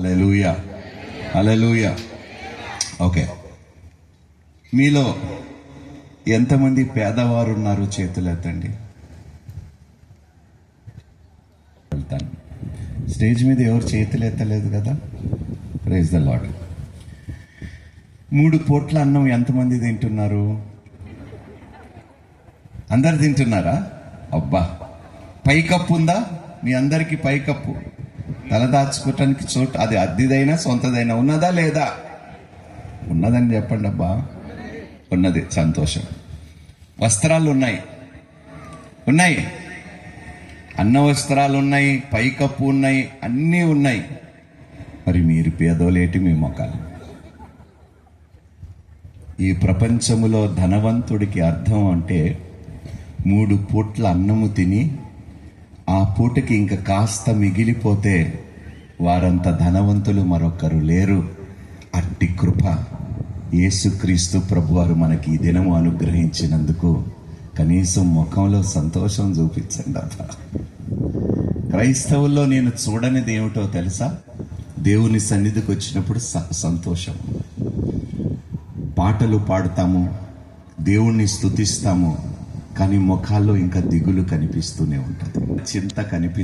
హల్లెలూయా, హల్లెలూయా. Okay, మీలో ఎంతమంది పేదవారు ఉన్నారు? చేతులు ఎత్తండి. వెళ్తాను. స్టేజ్ మీద ఎవరు చేతులు ఎత్తలేదు కదా? Praise the lord. 3 పూట్ల అన్నం ఎంతమంది తింటున్నారు? అందరు తింటున్నారా? అబ్బా, పైకప్పు ఉందా మీ అందరికీ? పైకప్పు, తలదాచుకోవటానికి చోటు, అది అద్దెదైనా సొంతదైనా ఉన్నదా లేదా? ఉన్నదని చెప్పండి. అబ్బా, ఉన్నది, సంతోషం. వస్త్రాలు ఉన్నాయి, ఉన్నాయి, అన్న వస్త్రాలు ఉన్నాయి, పైకప్పు ఉన్నాయి, అన్నీ ఉన్నాయి. మరి మీరు పేదోలేటి మీ మొక్కలు? ఈ ప్రపంచములో ధనవంతుడికి అర్థం అంటే 3 పూట్ల అన్నము తిని ఆ పూటకి ఇంకా కాస్త మిగిలిపోతే వారంత ధనవంతులు మరొకరు లేరు. అట్టి కృప యేసుక్రీస్తు ప్రభువారు మనకి ఈ దినము అనుగ్రహించినందుకు కనీసం ముఖంలో సంతోషం చూపించండి. అబ్బా, క్రైస్తవుల్లో నేను చూడనిది ఏమిటో తెలుసా? దేవుని సన్నిధికి వచ్చినప్పుడు సంతోషం. పాటలు పాడుతాము, దేవుణ్ణి స్తుతిస్తాము, కానీ ముఖాల్లో ఇంకా దిగులు కనిపిస్తూనే ఉంటుంది, చింత కనిపిస్తుంది.